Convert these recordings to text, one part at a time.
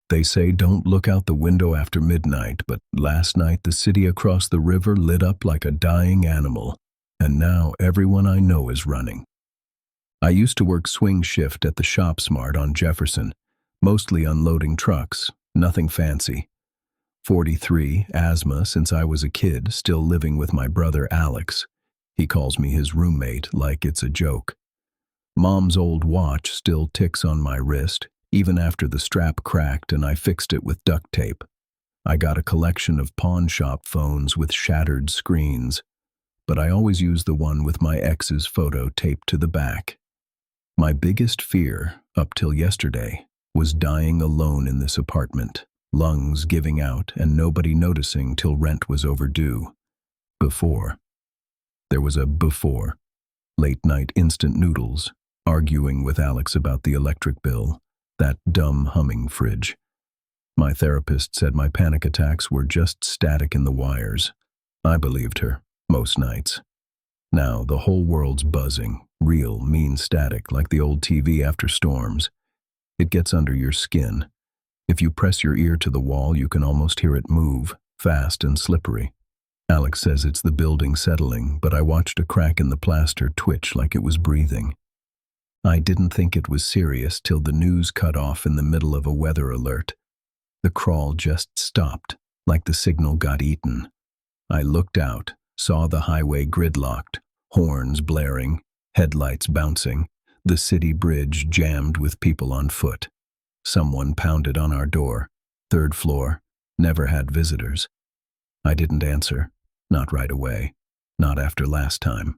They say don't look out the window after midnight, but last night the city across the river lit up like a dying animal, and now everyone I know is running. I used to work swing shift at the Shop Smart on Jefferson, mostly unloading trucks, nothing fancy. 43, asthma since I was a kid, still living with my brother Alex. He calls me his roommate like it's a joke. Mom's old watch still ticks on my wrist, even after the strap cracked and I fixed it with duct tape. I got a collection of pawn shop phones with shattered screens, but I always use the one with my ex's photo taped to the back. My biggest fear, up till yesterday, was dying alone in this apartment, lungs giving out and nobody noticing till rent was overdue. Before. There was a before. Late-night instant noodles, arguing with Alex about the electric bill, that dumb humming fridge. My therapist said my panic attacks were just static in the wires. I believed her, most nights. Now the whole world's buzzing, real, mean static like the old TV after storms. It gets under your skin. If you press your ear to the wall, you can almost hear it move, fast and slippery. Alex says it's the building settling, but I watched a crack in the plaster twitch like it was breathing. I didn't think it was serious till the news cut off in the middle of a weather alert. The crawl just stopped, like the signal got eaten. I looked out, saw the highway gridlocked, horns blaring, headlights bouncing, the city bridge jammed with people on foot. Someone pounded on our door, 3rd floor, never had visitors. I didn't answer, not right away, not after last time.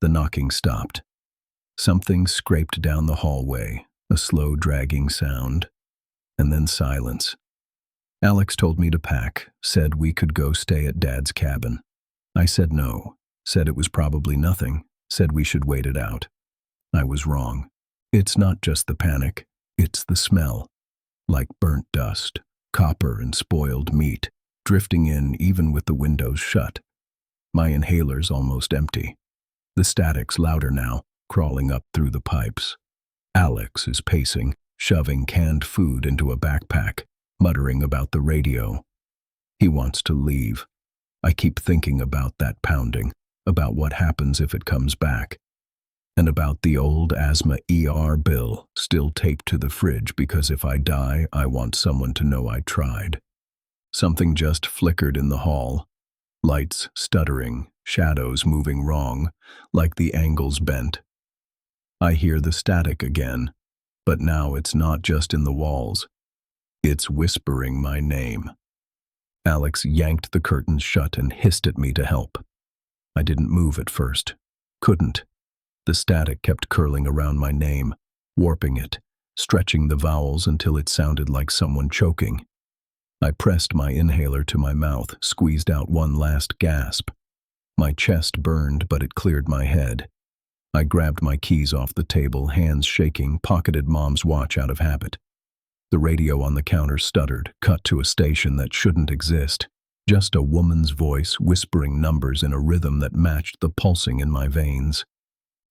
The knocking stopped. Something scraped down the hallway, a slow dragging sound, and then silence. Alex told me to pack, said we could go stay at Dad's cabin. I said no, said it was probably nothing, said we should wait it out. I was wrong. It's not just the panic, it's the smell. Like burnt dust, copper and spoiled meat, drifting in even with the windows shut. My inhaler's almost empty. The static's louder now, crawling up through the pipes. Alex is pacing, shoving canned food into a backpack, muttering about the radio. He wants to leave. I keep thinking about that pounding, about what happens if it comes back, and about the old asthma bill still taped to the fridge because if I die, I want someone to know I tried. Something just flickered in the hall. Lights stuttering, shadows moving wrong, like the angles bent. I hear the static again, but now it's not just in the walls. It's whispering my name. Alex yanked the curtains shut and hissed at me to help. I didn't move at first. Couldn't. The static kept curling around my name, warping it, stretching the vowels until it sounded like someone choking. I pressed my inhaler to my mouth, squeezed out one last gasp. My chest burned, but it cleared my head. I grabbed my keys off the table, hands shaking, pocketed Mom's watch out of habit. The radio on the counter stuttered, cut to a station that shouldn't exist. Just a woman's voice whispering numbers in a rhythm that matched the pulsing in my veins.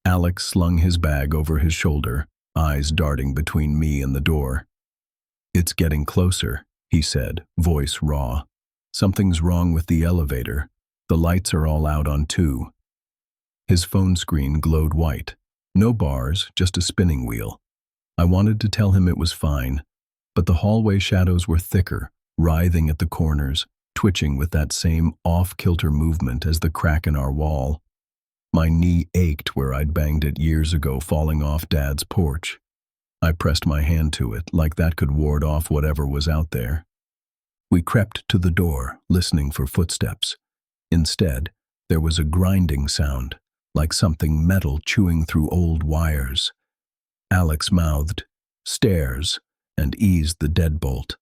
Alex slung his bag over his shoulder, eyes darting between me and the door. "It's getting closer," he said, voice raw. "Something's wrong with the elevator. The lights are all out on 2. His phone screen glowed white. No bars, just a spinning wheel. I wanted to tell him it was fine, but the hallway shadows were thicker, writhing at the corners, twitching with that same off-kilter movement as the crack in our wall. My knee ached where I'd banged it years ago falling off Dad's porch. I pressed my hand to it, like that could ward off whatever was out there. We crept to the door, listening for footsteps. Instead, there was a grinding sound, like something metal chewing through old wires. Alex mouthed, "Stairs," and eased the deadbolt.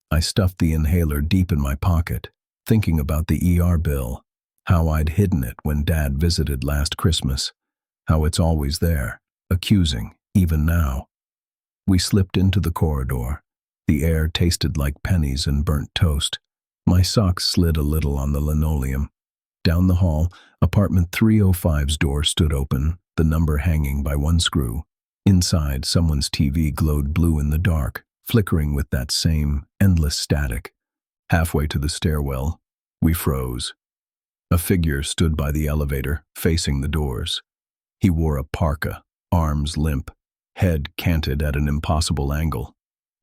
I stuffed the inhaler deep in my pocket, thinking about the bill, how I'd hidden it when Dad visited last Christmas, how it's always there, accusing, even now. We slipped into the corridor. The air tasted like pennies and burnt toast. My socks slid a little on the linoleum. Down the hall, apartment 305's door stood open, the number hanging by one screw. Inside, someone's TV glowed blue in the dark, flickering with that same endless static. Halfway to the stairwell, we froze. A figure stood by the elevator, facing the doors. He wore a parka, arms limp, head canted at an impossible angle.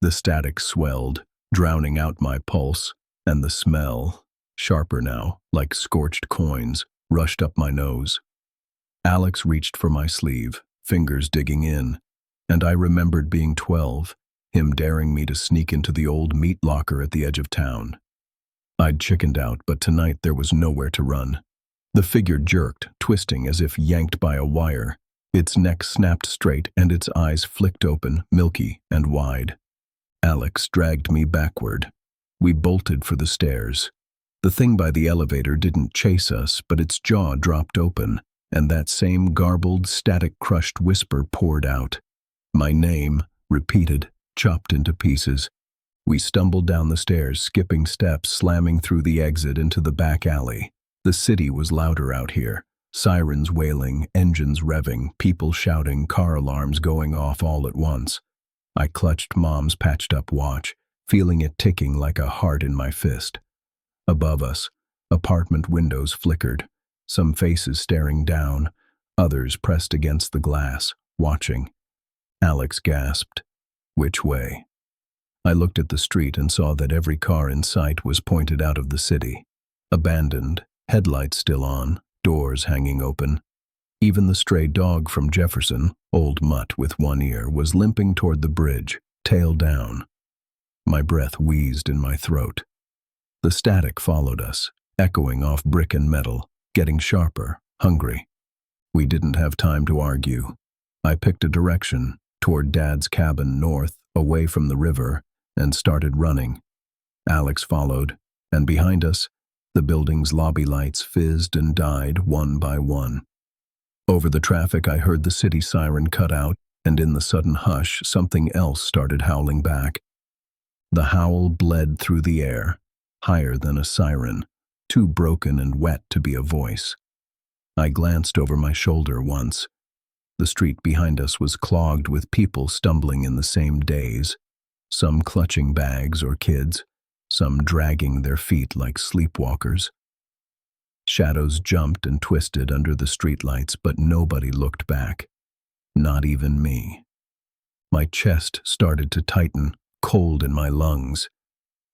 The static swelled, drowning out my pulse, and the smell, sharper now, like scorched coins, rushed up my nose. Alex reached for my sleeve, fingers digging in, and I remembered being 12, him daring me to sneak into the old meat locker at the edge of town. I'd chickened out, but tonight there was nowhere to run. The figure jerked, twisting as if yanked by a wire. Its neck snapped straight and its eyes flicked open, milky and wide. Alex dragged me backward. We bolted for the stairs. The thing by the elevator didn't chase us, but its jaw dropped open, and that same garbled, static-crushed whisper poured out. My name, repeated, chopped into pieces. We stumbled down the stairs, skipping steps, slamming through the exit into the back alley. The city was louder out here. Sirens wailing, engines revving, people shouting, car alarms going off all at once. I clutched Mom's patched-up watch, feeling it ticking like a heart in my fist. Above us, apartment windows flickered, some faces staring down, others pressed against the glass, watching. Alex gasped. Which way? I looked at the street and saw that every car in sight was pointed out of the city. Abandoned, headlights still on, doors hanging open. Even the stray dog from Jefferson, old Mutt with one ear, was limping toward the bridge, tail down. My breath wheezed in my throat. The static followed us, echoing off brick and metal, getting sharper, hungry. We didn't have time to argue. I picked a direction, toward Dad's cabin north, away from the river, and started running. Alex followed, and behind us, the building's lobby lights fizzed and died one by one. Over the traffic, I heard the city siren cut out, and in the sudden hush, something else started howling back. The howl bled through the air, higher than a siren, too broken and wet to be a voice. I glanced over my shoulder once. The street behind us was clogged with people stumbling in the same daze, some clutching bags or kids, some dragging their feet like sleepwalkers. Shadows jumped and twisted under the streetlights, but nobody looked back. Not even me. My chest started to tighten, cold in my lungs.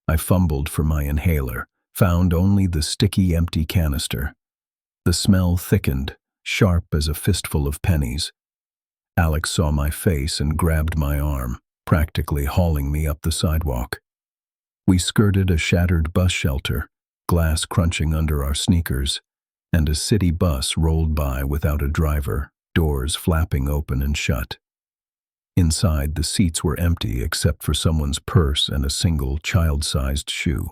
I fumbled for my inhaler, found only the sticky, empty canister. The smell thickened, sharp as a fistful of pennies. Alex saw my face and grabbed my arm, practically hauling me up the sidewalk. We skirted a shattered bus shelter, glass crunching under our sneakers, and a city bus rolled by without a driver, doors flapping open and shut. Inside, the seats were empty except for someone's purse and a single child-sized shoe.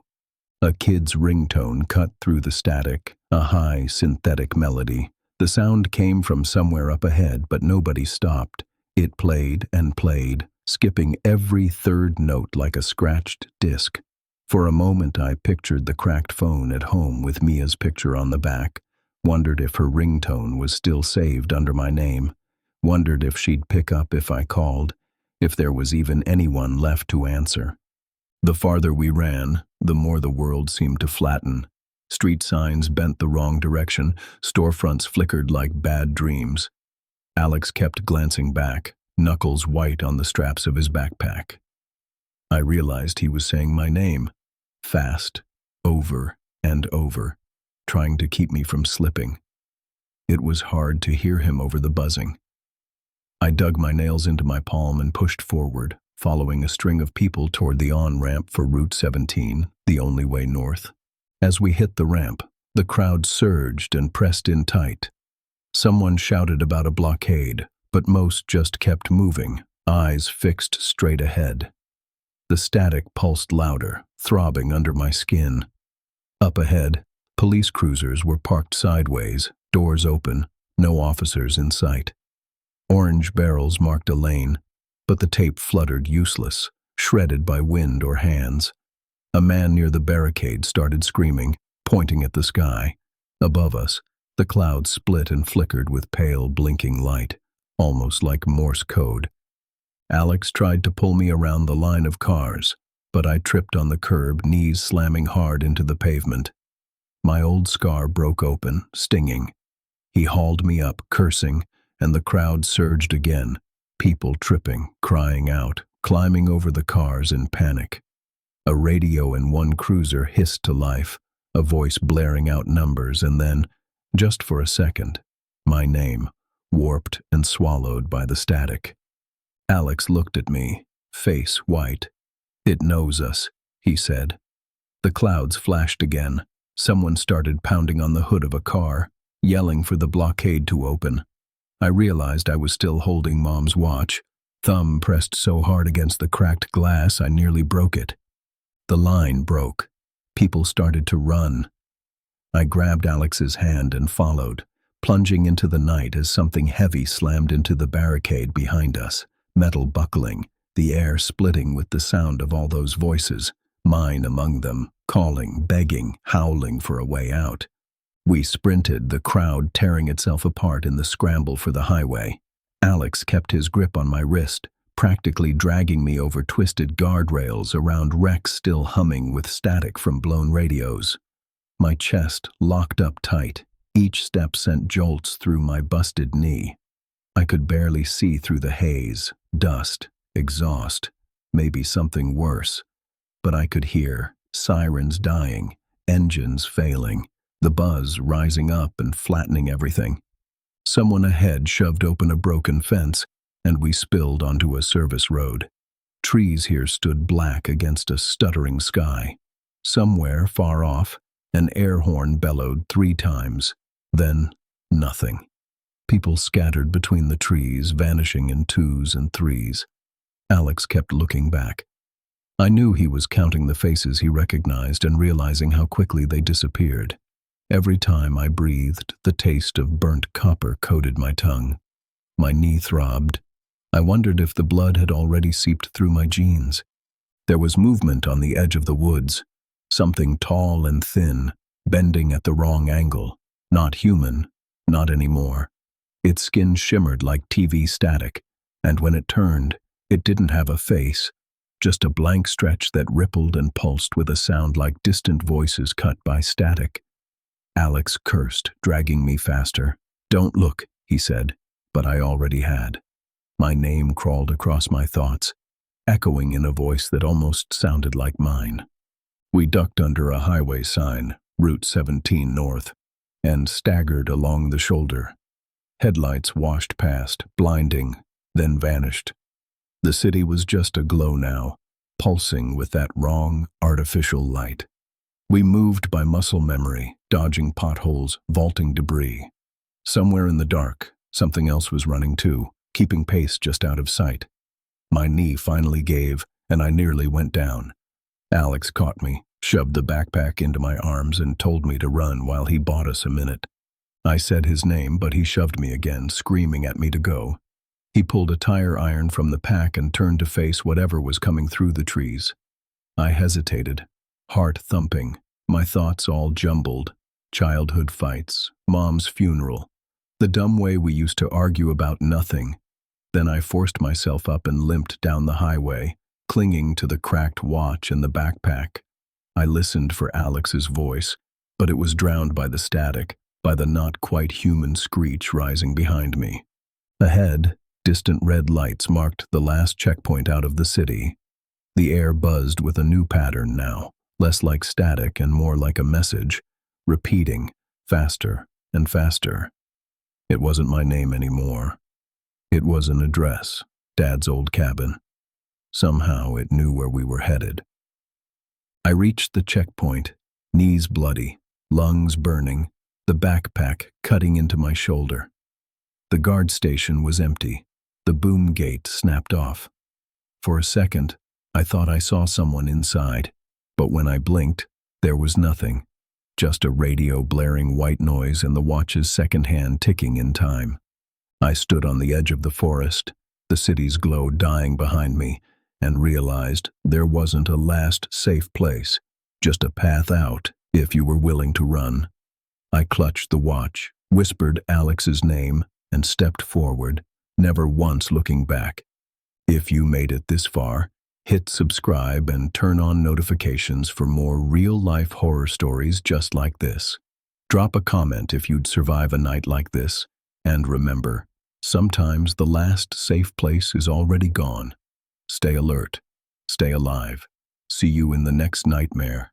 A kid's ringtone cut through the static, a high, synthetic melody. The sound came from somewhere up ahead, but nobody stopped. It played and played, skipping every third note like a scratched disc. For a moment I pictured the cracked phone at home with Mia's picture on the back, wondered if her ringtone was still saved under my name, wondered if she'd pick up if I called, if there was even anyone left to answer. The farther we ran, the more the world seemed to flatten. Street signs bent the wrong direction, storefronts flickered like bad dreams. Alex kept glancing back, knuckles white on the straps of his backpack. I realized he was saying my name, fast, over and over, trying to keep me from slipping. It was hard to hear him over the buzzing. I dug my nails into my palm and pushed forward, following a string of people toward the on-ramp for Route 17, the only way north. As we hit the ramp, the crowd surged and pressed in tight. Someone shouted about a blockade, but most just kept moving, eyes fixed straight ahead. The static pulsed louder, throbbing under my skin. Up ahead, police cruisers were parked sideways, doors open, no officers in sight. Orange barrels marked a lane, but the tape fluttered useless, shredded by wind or hands. A man near the barricade started screaming, pointing at the sky. Above us, the clouds split and flickered with pale, blinking light, almost like Morse code. Alex tried to pull me around the line of cars, but I tripped on the curb, knees slamming hard into the pavement. My old scar broke open, stinging. He hauled me up, cursing, and the crowd surged again, people tripping, crying out, climbing over the cars in panic. A radio in one cruiser hissed to life, a voice blaring out numbers, and then, just for a second, my name, warped and swallowed by the static. Alex looked at me, face white. "It knows us," he said. The clouds flashed again. Someone started pounding on the hood of a car, yelling for the blockade to open. I realized I was still holding Mom's watch, thumb pressed so hard against the cracked glass I nearly broke it. The line broke. People started to run. I grabbed Alex's hand and followed, plunging into the night as something heavy slammed into the barricade behind us, metal buckling, the air splitting with the sound of all those voices, mine among them, calling, begging, howling for a way out. We sprinted, the crowd tearing itself apart in the scramble for the highway. Alex kept his grip on my wrist, practically dragging me over twisted guardrails around wrecks still humming with static from blown radios. My chest locked up tight. Each step sent jolts through my busted knee. I could barely see through the haze, dust, exhaust, maybe something worse. But I could hear sirens dying, engines failing, the buzz rising up and flattening everything. Someone ahead shoved open a broken fence, and we spilled onto a service road. Trees here stood black against a stuttering sky. Somewhere far off, an air horn bellowed 3 times. Then, nothing. People scattered between the trees, vanishing in 2s and 3s. Alex kept looking back. I knew he was counting the faces he recognized and realizing how quickly they disappeared. Every time I breathed, the taste of burnt copper coated my tongue. My knee throbbed. I wondered if the blood had already seeped through my jeans. There was movement on the edge of the woods, something tall and thin, bending at the wrong angle. Not human, not anymore. Its skin shimmered like TV static, and when it turned, it didn't have a face, just a blank stretch that rippled and pulsed with a sound like distant voices cut by static. Alex cursed, dragging me faster. "Don't look," he said, but I already had. My name crawled across my thoughts, echoing in a voice that almost sounded like mine. We ducked under a highway sign, Route 17 North, and staggered along the shoulder. Headlights washed past, blinding, then vanished. The city was just a glow now, pulsing with that wrong, artificial light. We moved by muscle memory, dodging potholes, vaulting debris. Somewhere in the dark, something else was running too, keeping pace just out of sight. My knee finally gave, and I nearly went down. Alex caught me, shoved the backpack into my arms, and told me to run while he bought us a minute. I said his name, but he shoved me again, screaming at me to go. He pulled a tire iron from the pack and turned to face whatever was coming through the trees. I hesitated, heart thumping, my thoughts all jumbled. Childhood fights, Mom's funeral, the dumb way we used to argue about nothing. Then I forced myself up and limped down the highway, clinging to the cracked watch and the backpack. I listened for Alex's voice, but it was drowned by the static, by the not quite human screech rising behind me. Ahead, distant red lights marked the last checkpoint out of the city. The air buzzed with a new pattern now, less like static and more like a message, repeating, faster and faster. It wasn't my name anymore. It was an address, Dad's old cabin. Somehow it knew where we were headed. I reached the checkpoint, knees bloody, lungs burning, the backpack cutting into my shoulder. The guard station was empty. The boom gate snapped off. For a second, I thought I saw someone inside, but when I blinked, there was nothing, just a radio blaring white noise and the watch's second hand ticking in time. I stood on the edge of the forest, the city's glow dying behind me, and realized there wasn't a last safe place, just a path out if you were willing to run. I clutched the watch, whispered Alex's name, and stepped forward, never once looking back. If you made it this far, hit subscribe and turn on notifications for more real-life horror stories just like this. Drop a comment if you'd survive a night like this, and remember, sometimes the last safe place is already gone. Stay alert. Stay alive. See you in the next nightmare.